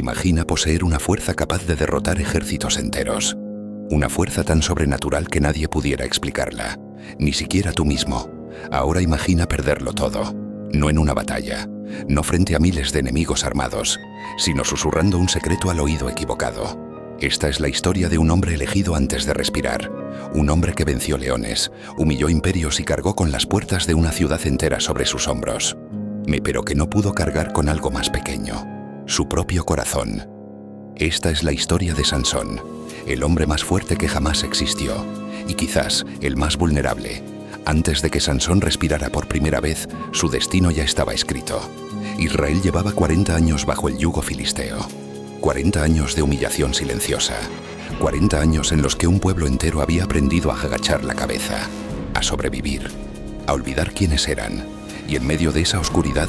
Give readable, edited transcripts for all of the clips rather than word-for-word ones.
Imagina poseer una fuerza capaz de derrotar ejércitos enteros. Una fuerza tan sobrenatural que nadie pudiera explicarla, ni siquiera tú mismo. Ahora imagina perderlo todo, no en una batalla, no frente a miles de enemigos armados, sino susurrando un secreto al oído equivocado. Esta es la historia de un hombre elegido antes de respirar, un hombre que venció leones, humilló imperios y cargó con las puertas de una ciudad entera sobre sus hombros. Pero que no pudo cargar con algo más pequeño, su propio corazón. Esta es la historia de Sansón, el hombre más fuerte que jamás existió, y quizás el más vulnerable. Antes de que Sansón respirara por primera vez, su destino ya estaba escrito. Israel llevaba 40 años bajo el yugo filisteo. 40 años de humillación silenciosa. 40 años en los que un pueblo entero había aprendido a agachar la cabeza, a sobrevivir, a olvidar quiénes eran. Y en medio de esa oscuridad,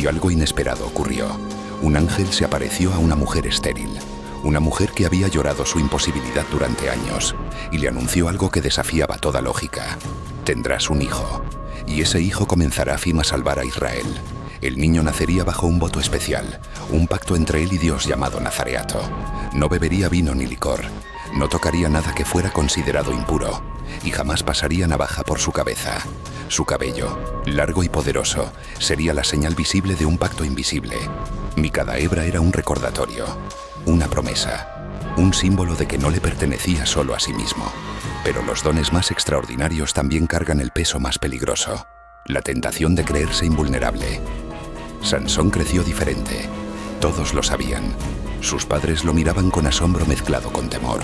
algo inesperado ocurrió. Un ángel se apareció a una mujer estéril. Una mujer que había llorado su imposibilidad durante años, y le anunció algo que desafiaba toda lógica. Tendrás un hijo, y ese hijo comenzará a salvar a Israel. El niño nacería bajo un voto especial, un pacto entre él y Dios llamado Nazareato. No bebería vino ni licor, no tocaría nada que fuera considerado impuro, y jamás pasaría navaja por su cabeza. Su cabello, largo y poderoso, sería la señal visible de un pacto invisible. Y cada hebra era un recordatorio, una promesa, un símbolo de que no le pertenecía solo a sí mismo. Pero los dones más extraordinarios también cargan el peso más peligroso, la tentación de creerse invulnerable. Sansón creció diferente. Todos lo sabían. Sus padres lo miraban con asombro mezclado con temor.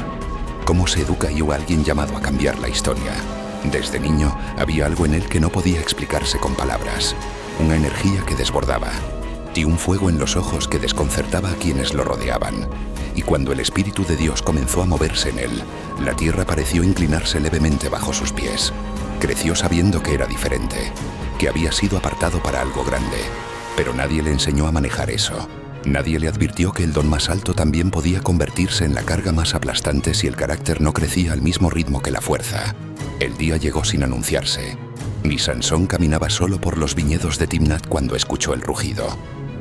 ¿Cómo se educa a alguien llamado a cambiar la historia? Desde niño había algo en él que no podía explicarse con palabras. Una energía que desbordaba. Y un fuego en los ojos que desconcertaba a quienes lo rodeaban. Y cuando el Espíritu de Dios comenzó a moverse en él, la tierra pareció inclinarse levemente bajo sus pies. Creció sabiendo que era diferente, que había sido apartado para algo grande. Pero nadie le enseñó a manejar eso. Nadie le advirtió que el don más alto también podía convertirse en la carga más aplastante si el carácter no crecía al mismo ritmo que la fuerza. El día llegó sin anunciarse. Ni Sansón caminaba solo por los viñedos de Timnat cuando escuchó el rugido.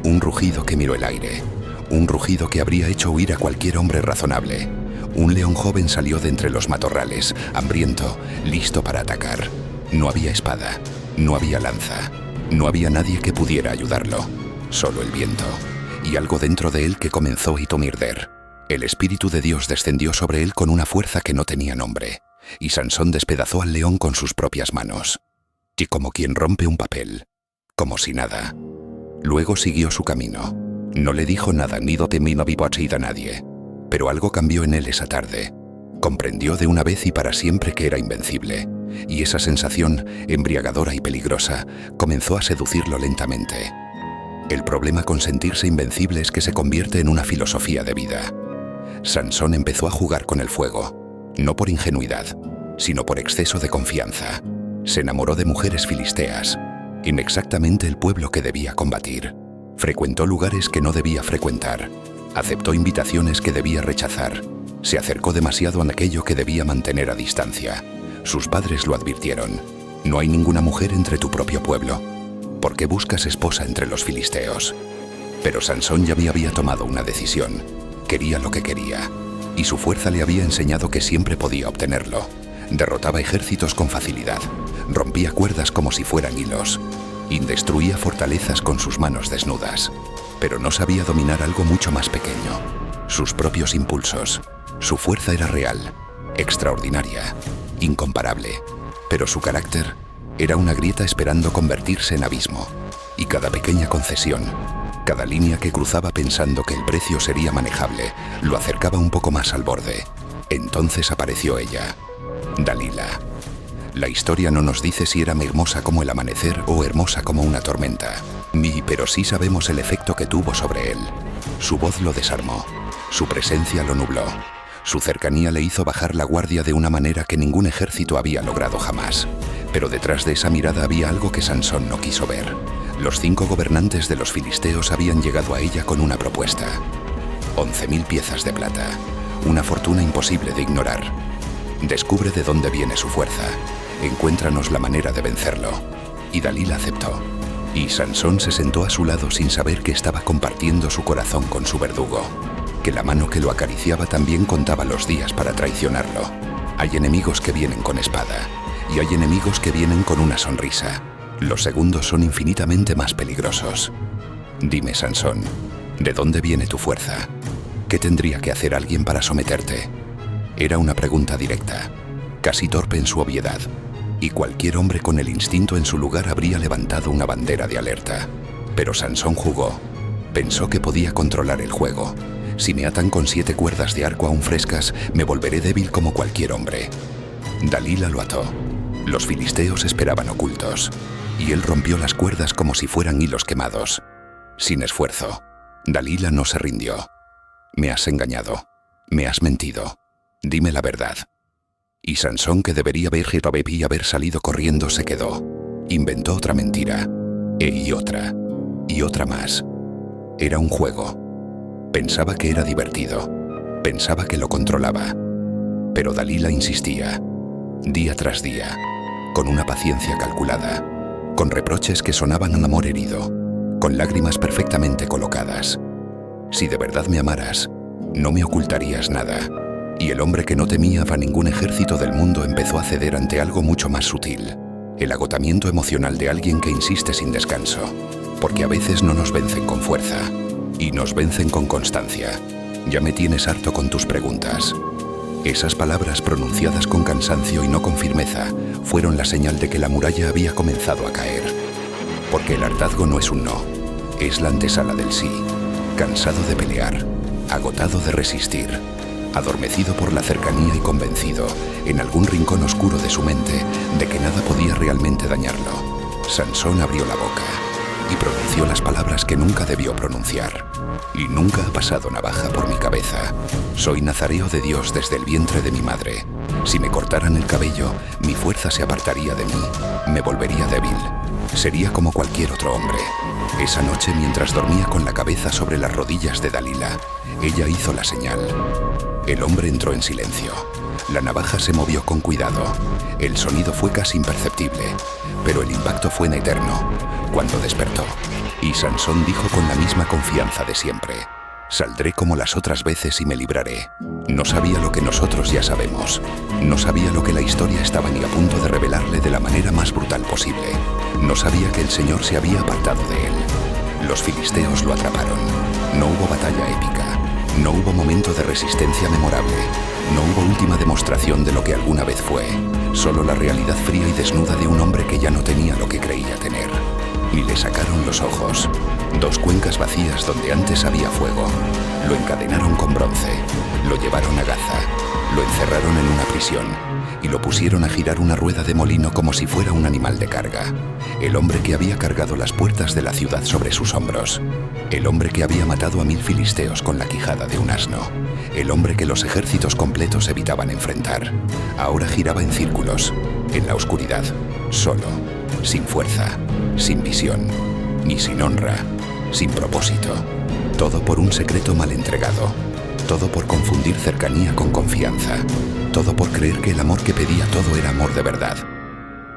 Un rugido que miró el aire. Un rugido que habría hecho huir a cualquier hombre razonable. Un león joven salió de entre los matorrales, hambriento, listo para atacar. No había espada, no había lanza, no había nadie que pudiera ayudarlo. Solo el viento. Y algo dentro de él que comenzó a mirder. El Espíritu de Dios descendió sobre él con una fuerza que no tenía nombre. Y Sansón despedazó al león con sus propias manos. Y como quien rompe un papel. Como si nada. Luego siguió su camino. No le dijo nada ni no vivo a nadie. Pero algo cambió en él esa tarde. Comprendió de una vez y para siempre que era invencible. Y esa sensación, embriagadora y peligrosa, comenzó a seducirlo lentamente. El problema con sentirse invencible es que se convierte en una filosofía de vida. Sansón empezó a jugar con el fuego, no por ingenuidad, sino por exceso de confianza. Se enamoró de mujeres filisteas, en exactamente el pueblo que debía combatir. Frecuentó lugares que no debía frecuentar. Aceptó invitaciones que debía rechazar. Se acercó demasiado a aquello que debía mantener a distancia. Sus padres lo advirtieron. No hay ninguna mujer entre tu propio pueblo. ¿Por qué buscas esposa entre los filisteos? Pero Sansón ya había tomado una decisión. Quería lo que quería. Y su fuerza le había enseñado que siempre podía obtenerlo. Derrotaba ejércitos con facilidad. Rompía cuerdas como si fueran hilos. Y destruía fortalezas con sus manos desnudas. Pero no sabía dominar algo mucho más pequeño. Sus propios impulsos. Su fuerza era real, extraordinaria, incomparable. Pero su carácter era una grieta esperando convertirse en abismo. Y cada pequeña concesión, cada línea que cruzaba pensando que el precio sería manejable, lo acercaba un poco más al borde. Entonces apareció ella, Dalila. La historia no nos dice si era hermosa como el amanecer o hermosa como una tormenta. Pero sí sabemos el efecto que tuvo sobre él. Su voz lo desarmó, su presencia lo nubló. Su cercanía le hizo bajar la guardia de una manera que ningún ejército había logrado jamás. Pero detrás de esa mirada había algo que Sansón no quiso ver. Los 5 gobernantes de los filisteos habían llegado a ella con una propuesta. 11.000 piezas de plata, una fortuna imposible de ignorar. Descubre de dónde viene su fuerza. Encuéntranos la manera de vencerlo. Y Dalila aceptó. Y Sansón se sentó a su lado sin saber que estaba compartiendo su corazón con su verdugo. que la mano que lo acariciaba también contaba los días para traicionarlo. Hay enemigos que vienen con espada, y hay enemigos que vienen con una sonrisa. Los segundos son infinitamente más peligrosos. Dime, Sansón, ¿de dónde viene tu fuerza? ¿Qué tendría que hacer alguien para someterte? Era una pregunta directa, casi torpe en su obviedad, y cualquier hombre con el instinto en su lugar habría levantado una bandera de alerta. Pero Sansón jugó. Pensó que podía controlar el juego. Si me atan con 7 cuerdas de arco aún frescas, me volveré débil como cualquier hombre. Dalila lo ató. Los filisteos esperaban ocultos, y él rompió las cuerdas como si fueran hilos quemados. Sin esfuerzo, Dalila no se rindió. Me has engañado. Me has mentido. Dime la verdad. Y Sansón, que debería haber salido corriendo, se quedó. Inventó otra mentira. Y otra más. Era un juego. Pensaba que era divertido. Pensaba que lo controlaba. Pero Dalila insistía, día tras día, con una paciencia calculada, con reproches que sonaban a amor herido, con lágrimas perfectamente colocadas. Si de verdad me amaras, no me ocultarías nada. Y el hombre que no temía a ningún ejército del mundo empezó a ceder ante algo mucho más sutil, el agotamiento emocional de alguien que insiste sin descanso, porque a veces no nos vencen con fuerza, y nos vencen con constancia. Ya me tienes harto con tus preguntas. Esas palabras pronunciadas con cansancio y no con firmeza fueron la señal de que la muralla había comenzado a caer. Porque el hartazgo no es un no, es la antesala del sí. Cansado de pelear, agotado de resistir, adormecido por la cercanía y convencido, en algún rincón oscuro de su mente, de que nada podía realmente dañarlo, Sansón abrió la boca y pronunció las palabras que nunca debió pronunciar. Y nunca ha pasado navaja por mi cabeza. Soy nazareo de Dios desde el vientre de mi madre. Si me cortaran el cabello, mi fuerza se apartaría de mí, me volvería débil. Sería como cualquier otro hombre. Esa noche, mientras dormía con la cabeza sobre las rodillas de Dalila, ella hizo la señal. El hombre entró en silencio. La navaja se movió con cuidado. El sonido fue casi imperceptible, pero el impacto fue en eterno, cuando despertó. Y Sansón dijo con la misma confianza de siempre: saldré como las otras veces y me libraré. No sabía lo que nosotros ya sabemos. No sabía lo que la historia estaba ni a punto de revelarle de la manera más brutal posible. No sabía que el Señor se había apartado de él. Los filisteos lo atraparon. No hubo batalla épica. No hubo momento de resistencia memorable. No hubo última demostración de lo que alguna vez fue. Solo la realidad fría y desnuda de un hombre que ya no tenía lo que creía tener. Y le sacaron los ojos. 2 cuencas vacías donde antes había fuego. Lo encadenaron con bronce. Lo llevaron a Gaza. Lo encerraron en una prisión. Y lo pusieron a girar una rueda de molino como si fuera un animal de carga. El hombre que había cargado las puertas de la ciudad sobre sus hombros. El hombre que había matado a 1000 filisteos con la quijada de un asno. El hombre que los ejércitos completos evitaban enfrentar. Ahora giraba en círculos, en la oscuridad, solo, sin fuerza, sin visión, ni sin honra, sin propósito. Todo por un secreto mal entregado. Todo por confundir cercanía con confianza. Todo por creer que el amor que pedía todo era amor de verdad.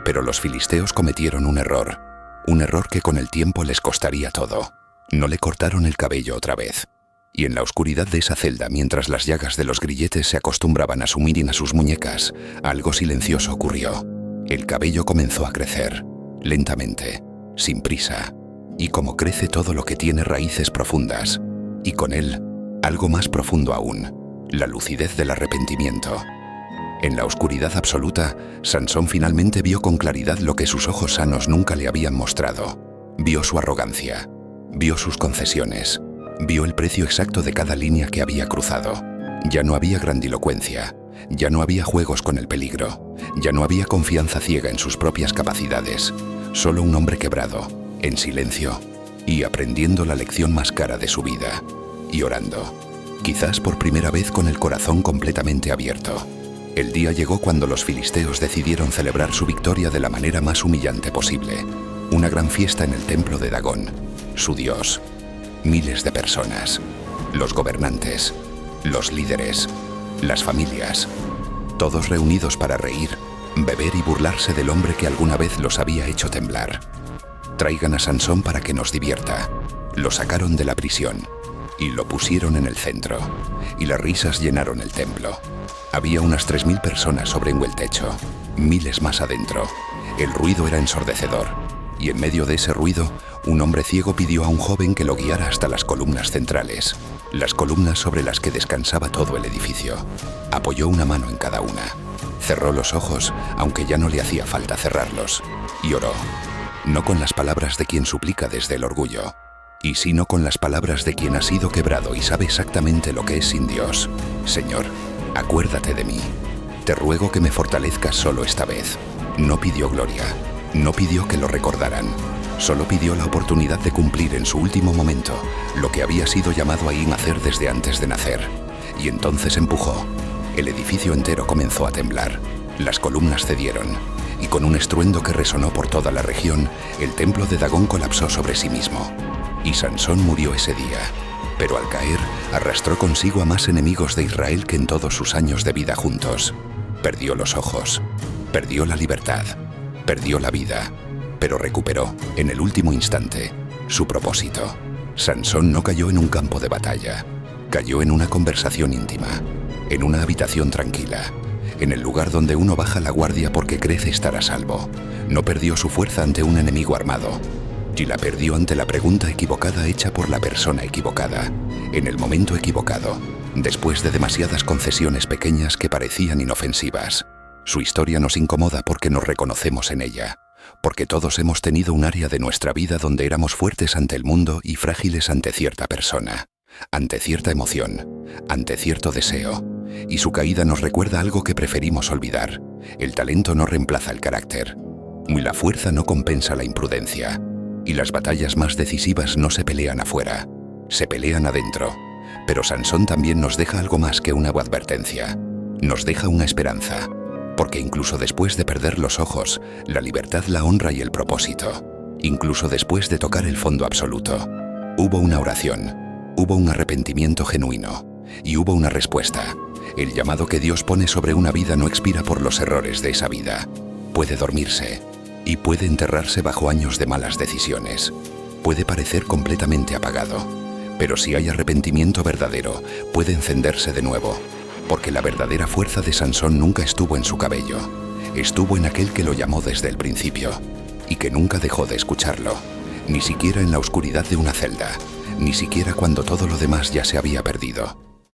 Pero los filisteos cometieron un error que con el tiempo les costaría todo. No le cortaron el cabello otra vez. Y en la oscuridad de esa celda, mientras las llagas de los grilletes se acostumbraban a sumir en sus muñecas, algo silencioso ocurrió. El cabello comenzó a crecer, lentamente, sin prisa, y como crece todo lo que tiene raíces profundas, y con él, algo más profundo aún, la lucidez del arrepentimiento. En la oscuridad absoluta, Sansón finalmente vio con claridad lo que sus ojos sanos nunca le habían mostrado. Vio su arrogancia, vio sus concesiones, vio el precio exacto de cada línea que había cruzado. Ya no había grandilocuencia, ya no había juegos con el peligro, ya no había confianza ciega en sus propias capacidades. Solo un hombre quebrado, en silencio, y aprendiendo la lección más cara de su vida, y orando, quizás por primera vez con el corazón completamente abierto. El día llegó cuando los filisteos decidieron celebrar su victoria de la manera más humillante posible. Una gran fiesta en el templo de Dagón, su dios. Miles de personas, los gobernantes, los líderes, las familias, todos reunidos para reír, beber y burlarse del hombre que alguna vez los había hecho temblar. Traigan a Sansón para que nos divierta. Lo sacaron de la prisión. y lo pusieron en el centro, y las risas llenaron el templo. Había unas 3000 personas sobre el techo, miles más adentro. El ruido era ensordecedor, y en medio de ese ruido, un hombre ciego pidió a un joven que lo guiara hasta las columnas centrales, las columnas sobre las que descansaba todo el edificio. Apoyó una mano en cada una. Cerró los ojos, aunque ya no le hacía falta cerrarlos, y oró, no con las palabras de quien suplica desde el orgullo, y sino con las palabras de quien ha sido quebrado y sabe exactamente lo que es sin Dios. Señor, acuérdate de mí. Te ruego que me fortalezcas solo esta vez. No pidió gloria, no pidió que lo recordaran, solo pidió la oportunidad de cumplir en su último momento lo que había sido llamado a hacer desde antes de nacer. Y entonces empujó. El edificio entero comenzó a temblar. Las columnas cedieron, y con un estruendo que resonó por toda la región, el templo de Dagón colapsó sobre sí mismo. Y Sansón murió ese día, pero al caer arrastró consigo a más enemigos de Israel que en todos sus años de vida juntos. Perdió los ojos, perdió la libertad, perdió la vida, pero recuperó, en el último instante, su propósito. Sansón no cayó en un campo de batalla, cayó en una conversación íntima, en una habitación tranquila, en el lugar donde uno baja la guardia porque cree estar a salvo. No perdió su fuerza ante un enemigo armado, y la perdió ante la pregunta equivocada hecha por la persona equivocada, en el momento equivocado, después de demasiadas concesiones pequeñas que parecían inofensivas. Su historia nos incomoda porque nos reconocemos en ella, porque todos hemos tenido un área de nuestra vida donde éramos fuertes ante el mundo y frágiles ante cierta persona, ante cierta emoción, ante cierto deseo, y su caída nos recuerda algo que preferimos olvidar. El talento no reemplaza el carácter, y la fuerza no compensa la imprudencia. Y las batallas más decisivas no se pelean afuera, se pelean adentro. Pero Sansón también nos deja algo más que una advertencia. Nos deja una esperanza, porque incluso después de perder los ojos, la libertad, la honra y el propósito, incluso después de tocar el fondo absoluto, hubo una oración, hubo un arrepentimiento genuino, y hubo una respuesta. El llamado que Dios pone sobre una vida no expira por los errores de esa vida. Puede dormirse, y puede enterrarse bajo años de malas decisiones. Puede parecer completamente apagado, pero si hay arrepentimiento verdadero, puede encenderse de nuevo, porque la verdadera fuerza de Sansón nunca estuvo en su cabello, estuvo en aquel que lo llamó desde el principio, y que nunca dejó de escucharlo, ni siquiera en la oscuridad de una celda, ni siquiera cuando todo lo demás ya se había perdido.